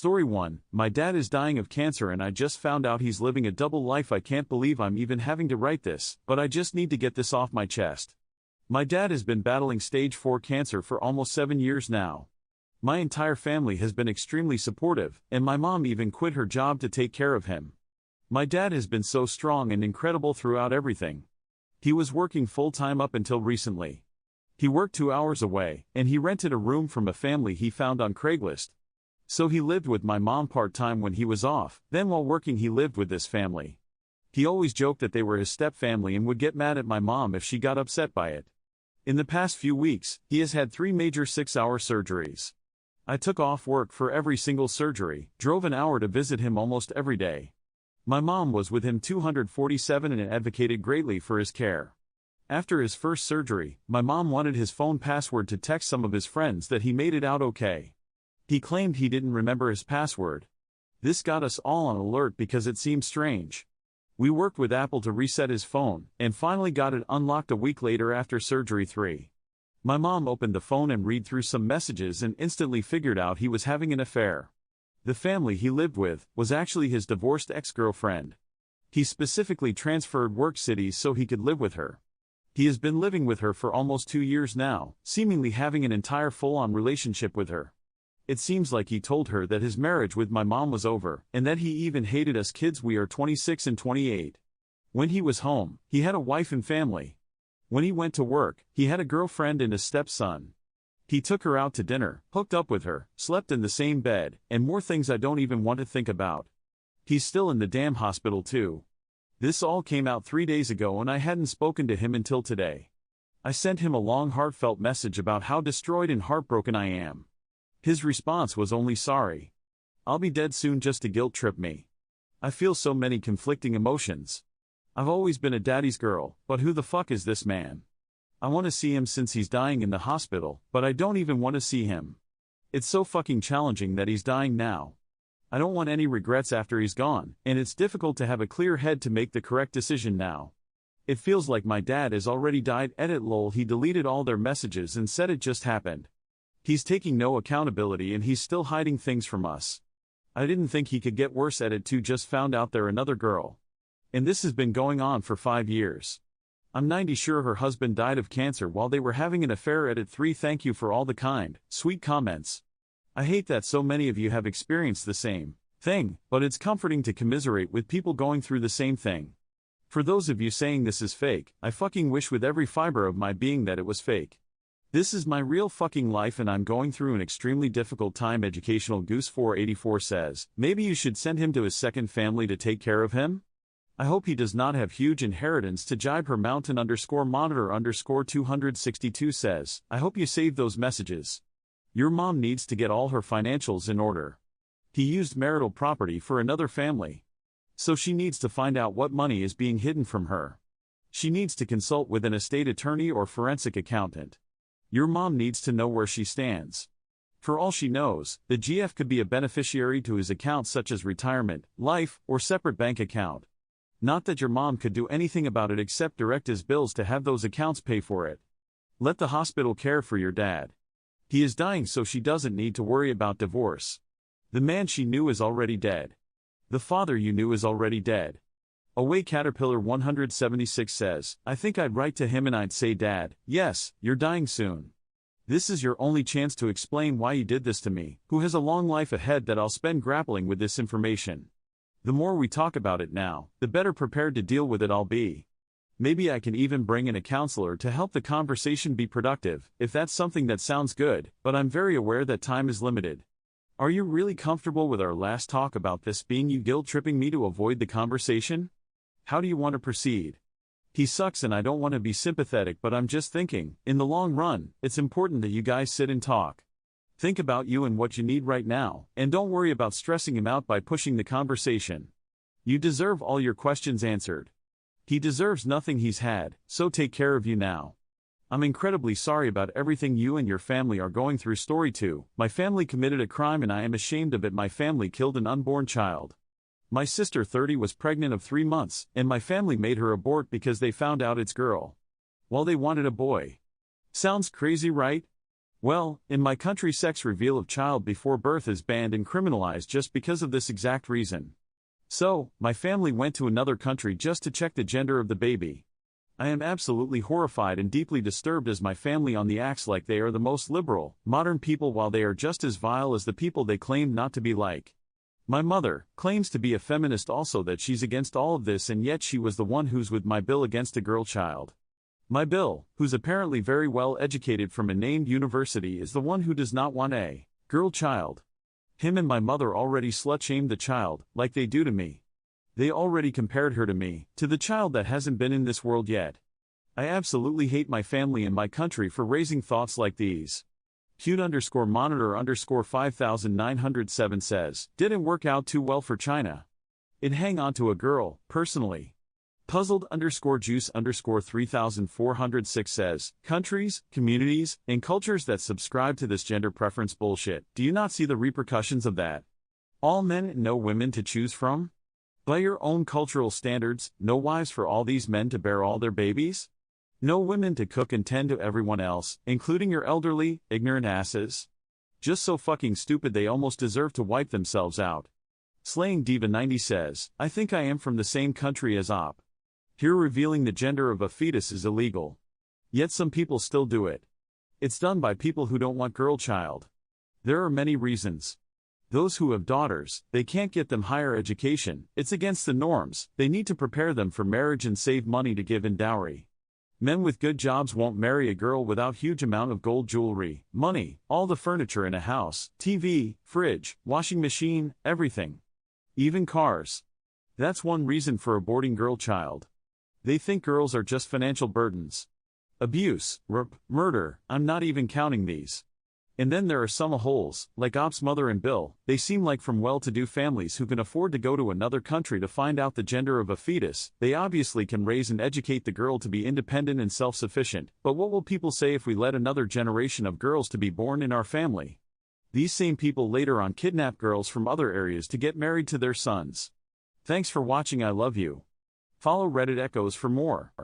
Story 1, my dad is dying of cancer and I just found out he's living a double life. I can't believe I'm even having to write this, but I just need to get this off my chest. My dad has been battling stage 4 cancer for almost 7 years now. My entire family has been extremely supportive, and my mom even quit her job to take care of him. My dad has been so strong and incredible throughout everything. He was working full-time up until recently. He worked 2 hours away, and he rented a room from a family he found on Craigslist. So he lived with my mom part-time when he was off, then while working he lived with this family. He always joked that they were his step-family and would get mad at my mom if she got upset by it. In the past few weeks, he has had 3 major 6-hour surgeries. I took off work for every single surgery, drove an hour to visit him almost every day. My mom was with him 247 and advocated greatly for his care. After his first surgery, my mom wanted his phone password to text some of his friends that he made it out okay. He claimed he didn't remember his password. This got us all on alert because it seemed strange. We worked with Apple to reset his phone, and finally got it unlocked a week later after surgery 3. My mom opened the phone and read through some messages and instantly figured out he was having an affair. The family he lived with was actually his divorced ex-girlfriend. He specifically transferred work cities so he could live with her. He has been living with her for almost 2 years now, seemingly having an entire full-on relationship with her. It seems like he told her that his marriage with my mom was over, and that he even hated us kids. We are 26 and 28. When he was home, he had a wife and family. When he went to work, he had a girlfriend and a stepson. He took her out to dinner, hooked up with her, slept in the same bed, and more things I don't even want to think about. He's still in the damn hospital too. This all came out 3 days ago and I hadn't spoken to him until today. I sent him a long heartfelt message about how destroyed and heartbroken I am. His response was only sorry. I'll be dead soon just to guilt trip me. I feel so many conflicting emotions. I've always been a daddy's girl, but who the fuck is this man? I want to see him since he's dying in the hospital, but I don't even want to see him. It's so fucking challenging that he's dying now. I don't want any regrets after he's gone, and it's difficult to have a clear head to make the correct decision now. It feels like my dad has already died. Edit lol. He deleted all their messages and said it just happened. He's taking no accountability and he's still hiding things from us. I didn't think he could get worse. Edit 2 just found out they're another girl. And this has been going on for 5 years. I'm 90 sure her husband died of cancer while they were having an affair. Edit 3 thank you for all the kind, sweet comments. I hate that so many of you have experienced the same thing, but it's comforting to commiserate with people going through the same thing. For those of you saying this is fake, I fucking wish with every fiber of my being that it was fake. This is my real fucking life and I'm going through an extremely difficult time. Educational Goose 484 says, maybe you should send him to his second family to take care of him? I hope he does not have huge inheritance to jibe her. Mountain _monitor _262 says, I hope you saved those messages. Your mom needs to get all her financials in order. He used marital property for another family. So she needs to find out what money is being hidden from her. She needs to consult with an estate attorney or forensic accountant. Your mom needs to know where she stands. For all she knows, the GF could be a beneficiary to his accounts such as retirement, life, or separate bank account. Not that your mom could do anything about it except direct his bills to have those accounts pay for it. Let the hospital care for your dad. He is dying so she doesn't need to worry about divorce. The man she knew is already dead. The father you knew is already dead. Away Caterpillar 176 says, I think I'd write to him and I'd say, Dad, yes, you're dying soon. This is your only chance to explain why you did this to me, who has a long life ahead that I'll spend grappling with this information. The more we talk about it now, the better prepared to deal with it I'll be. Maybe I can even bring in a counselor to help the conversation be productive, if that's something that sounds good, but I'm very aware that time is limited. Are you really comfortable with our last talk about this being you guilt-tripping me to avoid the conversation? How do you want to proceed? He sucks and I don't want to be sympathetic, but I'm just thinking, in the long run, it's important that you guys sit and talk. Think about you and what you need right now, and don't worry about stressing him out by pushing the conversation. You deserve all your questions answered. He deserves nothing he's had, so take care of you now. I'm incredibly sorry about everything you and your family are going through. Story 2, my family committed a crime and I am ashamed of it. My family killed an unborn child. My sister 30 was pregnant of 3 months, and my family made her abort because they found out it's girl. While they wanted a boy. Sounds crazy, right? Well, in my country, sex reveal of child before birth is banned and criminalized just because of this exact reason. So, my family went to another country just to check the gender of the baby. I am absolutely horrified and deeply disturbed as my family on the acts like they are the most liberal, modern people while they are just as vile as the people they claim not to be like. My mother claims to be a feminist also, that she's against all of this, and yet she was the one who's with my bill against a girl child. My Bill, who's apparently very well educated from a named university, is the one who does not want a girl child. Him and my mother already slut-shamed the child, like they do to me. They already compared her to me, to the child that hasn't been in this world yet. I absolutely hate my family and my country for raising thoughts like these. Cute_monitor_5907 says, didn't work out too well for China. It'd hang on to a girl, personally. Puzzled_juice_3406 says, countries, communities, and cultures that subscribe to this gender preference bullshit, do you not see the repercussions of that? All men and no women to choose from? By your own cultural standards, no wives for all these men to bear all their babies? No women to cook and tend to everyone else, including your elderly, ignorant asses? Just so fucking stupid they almost deserve to wipe themselves out. Slaying Diva 90 says, I think I am from the same country as Op. Here revealing the gender of a fetus is illegal. Yet some people still do it. It's done by people who don't want girl child. There are many reasons. Those who have daughters, they can't get them higher education, it's against the norms, they need to prepare them for marriage and save money to give in dowry. Men with good jobs won't marry a girl without huge amount of gold jewelry, money, all the furniture in a house, TV, fridge, washing machine, everything. Even cars. That's one reason for aborting girl child. They think girls are just financial burdens. Abuse, rape, murder, I'm not even counting these. And then there are some holes, like Op's mother and Bill, they seem like from well-to-do families who can afford to go to another country to find out the gender of a fetus. They obviously can raise and educate the girl to be independent and self-sufficient, but what will people say if we let another generation of girls to be born in our family? These same people later on kidnap girls from other areas to get married to their sons. Thanks for watching, I love you. Follow Reddit Echoes for more.